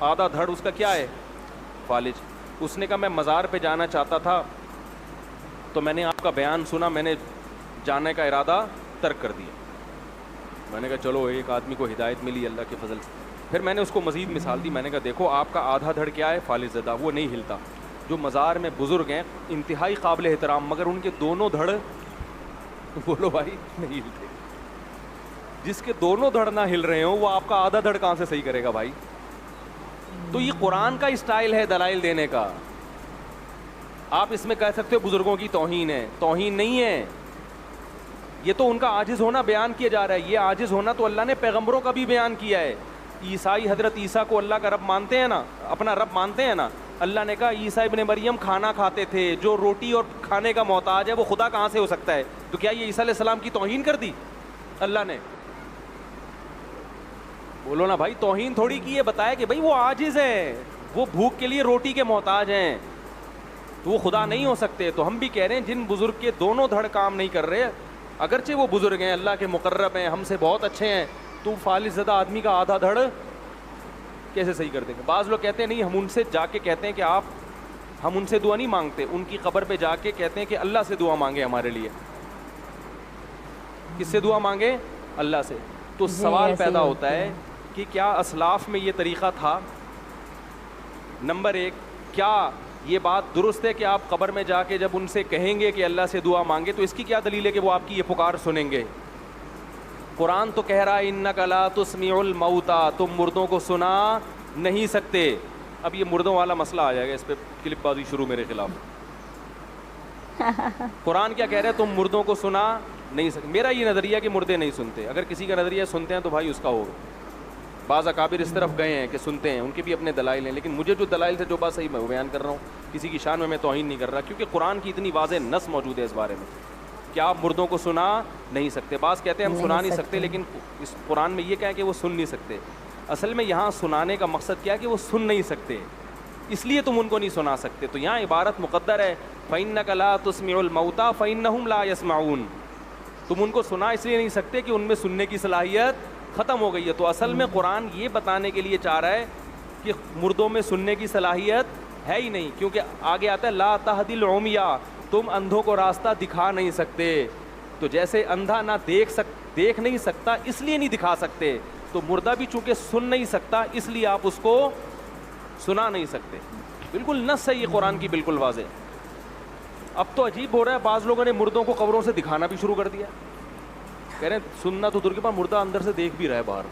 آدھا دھڑ اس کا کیا ہے؟ فالج. اس نے کہا میں مزار پہ جانا چاہتا تھا تو میں نے آپ کا بیان سنا, میں نے جانے کا ارادہ ترک کر دیا. میں نے کہا چلو ایک آدمی کو ہدایت ملی اللہ کے فضل سے. پھر میں نے اس کو مزید مثال دی, میں نے کہا دیکھو آپ کا آدھا دھڑ کیا ہے؟ فالج زدہ, وہ نہیں ہلتا. جو مزار میں بزرگ ہیں انتہائی قابل احترام, مگر ان کے دونوں دھڑ بولو بھائی نہیں ہلتے. جس کے دونوں دھڑ نہ ہل رہے ہوں وہ آپ کا آدھا دھڑ کہاں سے صحیح کرے گا بھائی؟ تو یہ قرآن کا اسٹائل ہے دلائل دینے کا. آپ اس میں کہہ سکتے ہو بزرگوں کی توہین ہے, توہین نہیں ہے, یہ تو ان کا عاجز ہونا بیان کیا جا رہا ہے. یہ عاجز ہونا تو اللہ نے پیغمبروں کا بھی بیان کیا ہے. عیسائی حضرت عیسیٰ کو اللہ کا رب مانتے ہیں نا, اپنا رب مانتے ہیں نا. اللہ نے کہا عیسیٰ ابن مریم کھانا کھاتے تھے, جو روٹی اور کھانے کا محتاج ہے وہ خدا کہاں سے ہو سکتا ہے؟ تو کیا یہ عیسیٰ علیہ السلام کی توہین کر دی اللہ نے؟ بولو نا بھائی, توہین تھوڑی کی ہے, بتایا کہ بھائی وہ عاجز ہیں, وہ بھوک کے لیے روٹی کے محتاج ہیں, تو وہ خدا نہیں ہو سکتے. تو ہم بھی کہہ رہے ہیں جن بزرگ کے دونوں دھڑ کام نہیں کر رہے, اگرچہ وہ بزرگ ہیں, اللہ کے مقرب ہیں, ہم سے بہت اچھے ہیں, تو فالج زدہ آدمی کا آدھا دھڑ کیسے صحیح کر دیں گے؟ بعض لوگ کہتے ہیں نہیں, ہم ان سے جا کے کہتے ہیں کہ آپ, ہم ان سے دعا نہیں مانگتے, ان کی قبر پہ جا کے کہتے ہیں کہ اللہ سے دعا مانگے ہمارے لیے. کس سے دعا مانگے؟ اللہ سے. تو سوال پیدا ہوتا ہے کہ کیا اسلاف میں یہ طریقہ تھا؟ نمبر ایک, کیا یہ بات درست ہے کہ آپ قبر میں جا کے جب ان سے کہیں گے کہ اللہ سے دعا مانگے تو اس کی کیا دلیل ہے کہ وہ آپ کی یہ پکار سنیں گے؟ قرآن تو کہہ رہا ہے انک لا تسمع الموتى, تم مردوں کو سنا نہیں سکتے. اب یہ مردوں والا مسئلہ آ جائے گا, اس پہ کلپ بازی شروع میرے خلاف. قرآن کیا کہہ رہا ہے؟ تم مردوں کو سنا نہیں سکتے. میرا یہ نظریہ کہ مردے نہیں سنتے, اگر کسی کا نظریہ سنتے ہیں تو بھائی اس کا ہوگا. بعض اکابر اس طرف گئے ہیں کہ سنتے ہیں, ان کے بھی اپنے دلائل ہیں, لیکن مجھے جو دلائل سے جو بات صحیح میں وہ بیان کر رہا ہوں. کسی کی شان میں توہین نہیں کر رہا, کیونکہ قرآن کی اتنی واضح نص موجود ہے اس بارے میں کہ آپ مردوں کو سنا نہیں سکتے. بعض کہتے ہیں ہم سنا نہیں سکتے, لیکن اس قرآن میں یہ کہا کہ وہ سن نہیں سکتے. اصل میں یہاں سنانے کا مقصد کیا ہے کہ وہ سن نہیں سکتے, اس لیے تم ان کو نہیں سنا سکتے. تو یہاں عبارت مقدر ہے فَإِنَّكَ لَا تُسْمِعُ الْمَوْتَى فَإِنَّهُمْ لَا يَسْمَعُونَ. تم ان کو سنا اس لیے نہیں سکتے کہ ان میں سننے کی صلاحیت ختم ہو گئی ہے. تو اصل میں قرآن یہ بتانے کے لیے چاہ رہا ہے کہ مردوں میں سننے کی صلاحیت ہے ہی نہیں, کیونکہ آگے آتا ہے لا تہدی العمیٰ, تم اندھوں کو راستہ دکھا نہیں سکتے. تو جیسے اندھا نہ دیکھ نہیں سکتا اس لیے نہیں دکھا سکتے, تو مردہ بھی چونکہ سن نہیں سکتا اس لیے آپ اس کو سنا نہیں سکتے. بالکل نص ہے یہ قرآن کی, بالکل واضح. اب تو عجیب ہو رہا ہے, بعض لوگوں نے مردوں کو قبروں سے دکھانا بھی شروع کر دیا. کہہ رہے ہیں سننا تو دور کے پاس, مردہ اندر سے دیکھ بھی رہا ہے باہر.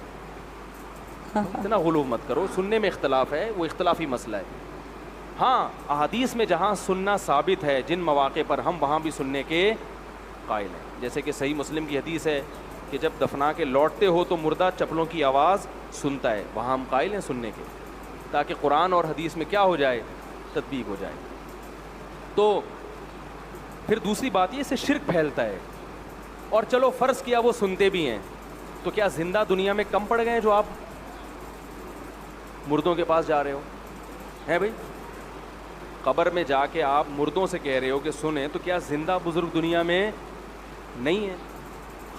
اتنا غلو مت کرو, سننے میں اختلاف ہے, وہ اختلافی مسئلہ ہے. ہاں احادیث میں جہاں سننا ثابت ہے جن مواقع پر, ہم وہاں بھی سننے کے قائل ہیں. جیسے کہ صحیح مسلم کی حدیث ہے کہ جب دفنا کے لوٹتے ہو تو مردہ چپلوں کی آواز سنتا ہے, وہاں ہم قائل ہیں سننے کے, تاکہ قرآن اور حدیث میں کیا ہو جائے, تطبیق ہو جائے. تو پھر دوسری بات یہ, اس سے شرک پھیلتا ہے. اور چلو فرض کیا وہ سنتے بھی ہیں, تو کیا زندہ دنیا میں کم پڑ گئے جو آپ مردوں کے پاس جا رہے ہو ہیں بھائی؟ قبر میں جا کے آپ مردوں سے کہہ رہے ہو کہ سنیں, تو کیا زندہ بزرگ دنیا میں نہیں ہے؟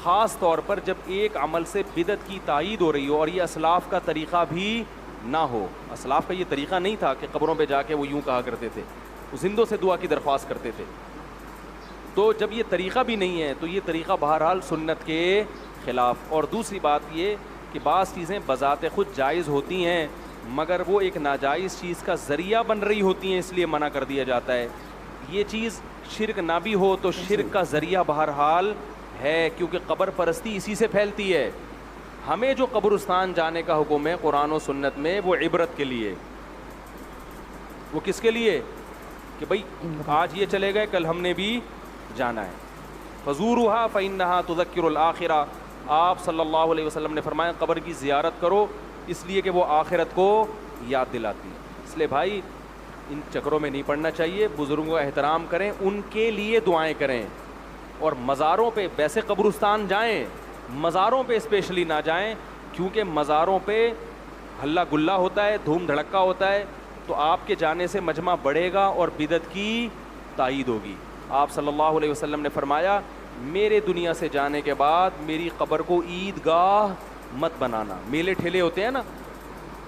خاص طور پر جب ایک عمل سے بدعت کی تائید ہو رہی ہو اور یہ اسلاف کا طریقہ بھی نہ ہو. اسلاف کا یہ طریقہ نہیں تھا کہ قبروں پہ جا کے وہ یوں کہا کرتے تھے, وہ زندوں سے دعا کی درخواست کرتے تھے. تو جب یہ طریقہ بھی نہیں ہے تو یہ طریقہ بہرحال سنت کے خلاف. اور دوسری بات یہ کہ بعض چیزیں بذات خود جائز ہوتی ہیں مگر وہ ایک ناجائز چیز کا ذریعہ بن رہی ہوتی ہیں, اس لیے منع کر دیا جاتا ہے. یہ چیز شرک نہ بھی ہو تو شرک کا ذریعہ بہرحال ہے, کیونکہ قبر پرستی اسی سے پھیلتی ہے. ہمیں جو قبرستان جانے کا حکم ہے قرآن و سنت میں, وہ عبرت کے لیے. وہ کس کے لیے؟ کہ بھئی آج یہ چلے گئے, کل ہم نے بھی جانا ہے. فزورها فإنها تذکر الآخرہ. آپ صلی اللہ علیہ وسلم نے فرمایا قبر کی زیارت کرو اس لیے کہ وہ آخرت کو یاد دلاتی ہے. اس لیے بھائی ان چکروں میں نہیں پڑنا چاہیے, بزرگوں کا احترام کریں, ان کے لیے دعائیں کریں. اور مزاروں پہ, ویسے قبرستان جائیں, مزاروں پہ اسپیشلی نہ جائیں, کیونکہ مزاروں پہ ہلا گلا ہوتا ہے, دھوم دھڑکا ہوتا ہے, تو آپ کے جانے سے مجمع بڑھے گا اور بدعت کی تائید ہوگی. آپ صلی اللہ علیہ وسلم نے فرمایا میرے دنیا سے جانے کے بعد میری قبر کو عید گاہ مت بنانا. میلے ٹھیلے ہوتے ہیں نا,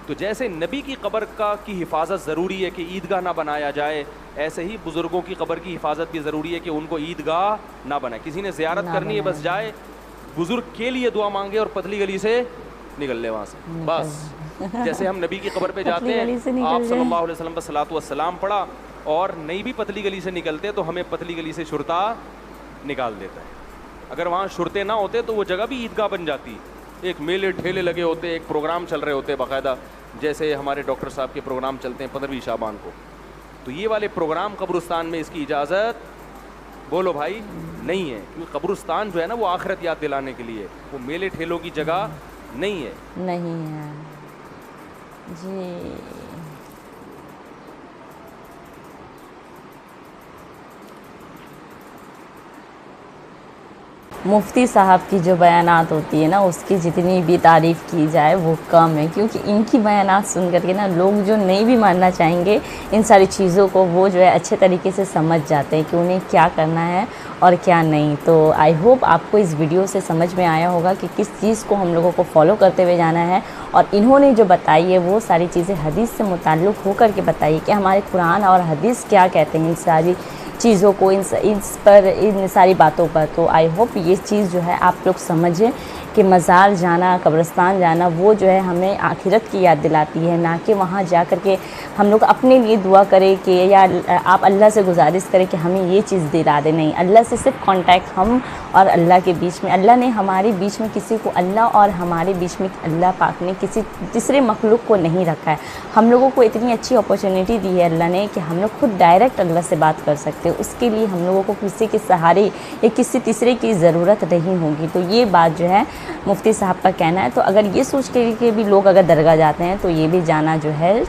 تو جیسے نبی کی قبر کی حفاظت ضروری ہے کہ عیدگاہ نہ بنایا جائے، ایسے ہی بزرگوں کی قبر کی حفاظت بھی ضروری ہے کہ ان کو عیدگاہ نہ بنائے. کسی نے زیارت کرنی ہے بس جائے، بزرگ کے لیے دعا مانگے اور پتلی گلی سے نکل لے وہاں سے بس. جیسے ہم نبی کی قبر پہ جاتے ہیں، آپ صلی اللہ علیہ وسلم پر صلاۃ والسلام پڑھا اور نہیں بھی پتلی گلی سے نکلتے تو ہمیں پتلی گلی سے شرطا نکال دیتا ہے. اگر وہاں شرطے نہ ہوتے تو وہ جگہ بھی عیدگاہ بن جاتی. ایک میلے ٹھیلے لگے ہوتے، ایک پروگرام چل رہے ہوتے باقاعدہ، جیسے ہمارے ڈاکٹر صاحب کے پروگرام چلتے ہیں 15ویں شعبان کو. تو یہ والے پروگرام قبرستان میں اس کی اجازت بولو بھائی نہیں ہے، کیونکہ قبرستان جو ہے نا وہ آخرت یاد دلانے کے لیے، وہ میلے ٹھیلوں کی جگہ نہیں ہے. نہیں ہے جی. مفتی صاحب کی جو بیانات ہوتی ہے نا، اس کی جتنی بھی تعریف کی جائے وہ کم ہے، کیونکہ ان کی بیانات سن کر کے نا لوگ جو نہیں بھی ماننا چاہیں گے ان ساری چیزوں کو، وہ جو ہے اچھے طریقے سے سمجھ جاتے ہیں کہ انہیں کیا کرنا ہے اور کیا نہیں. تو آئی ہوپ آپ کو اس ویڈیو سے سمجھ میں آیا ہوگا کہ کس چیز کو ہم لوگوں کو فالو کرتے ہوئے جانا ہے. اور انہوں نے جو بتائی ہے وہ ساری چیزیں حدیث سے متعلق ہو کر کے بتائی کہ ہمارے قرآن اور حدیث کیا کہتے ہیں ان ساری چیزوں کو، ان ساری باتوں پر. تو آئی ہوپ یہ چیز جو ہے آپ لوگ سمجھیں کہ مزار جانا، قبرستان جانا وہ جو ہے ہمیں آخرت کی یاد دلاتی ہے، نہ کہ وہاں جا کر کے ہم لوگ اپنے لیے دعا کریں کہ یا آپ اللہ سے گزارش کریں کہ ہمیں یہ چیز دلا دے. نہیں، اللہ سے صرف کانٹیکٹ ہم اور اللہ کے بیچ میں. اللہ نے ہمارے بیچ میں کسی کو، اللہ اور ہمارے بیچ میں اللہ پاک نے کسی تیسرے مخلوق کو نہیں رکھا ہے. ہم لوگوں کو اتنی اچھی اپرچونیٹی دی ہے اللہ نے کہ ہم لوگ خود ڈائریکٹ اللہ سے بات کر سکتے ہیں. اس کے لیے ہم لوگوں کو کسی کے سہارے یا کسی تیسرے کی ضرورت نہیں ہوگی. تو یہ بات جو ہے مفتی صاحب کا کہنا ہے. تو اگر یہ سوچ کے بھی لوگ اگر درگاہ جاتے ہیں تو یہ بھی جانا جو ہے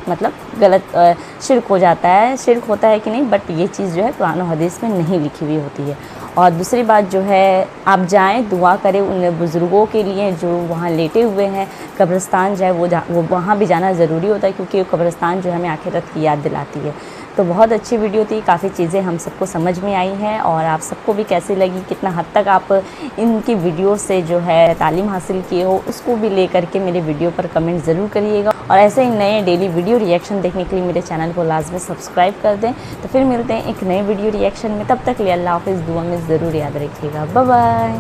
مطلب غلط، شرک ہو جاتا ہے. شرک ہوتا ہے کہ نہیں، بٹ یہ چیز جو ہے قرآن و حدیث میں نہیں لکھی ہوئی ہوتی ہے. اور دوسری بات جو ہے آپ جائیں، دعا کریں ان بزرگوں کے لیے جو وہاں لیٹے ہوئے ہیں. قبرستان جو ہے وہ وہاں بھی جانا ضروری ہوتا ہے، کیونکہ قبرستان جو ہے ہمیں آخرت کی یاد دلاتی ہے. تو بہت اچھی ویڈیو تھی، کافی چیزیں ہم سب کو سمجھ میں آئی ہیں. اور آپ سب کو بھی کیسی لگی، کتنا حد تک آپ ان کی ویڈیو سے جو ہے تعلیم حاصل کیے ہو، اس کو بھی لے کر کے میرے ویڈیو پر کمنٹ ضرور کریے گا. اور ایسے ہی نئے ڈیلی ویڈیو ریئیکشن دیکھنے کے لیے میرے چینل کو لازمی سبسکرائب کر دیں. تو پھر ملتے ہیں ایک نئے ویڈیو ریئیکشن میں، تب تک لیے اللہ حافظ. دعا میں ضرور یاد رکھیے گا. Bye bye.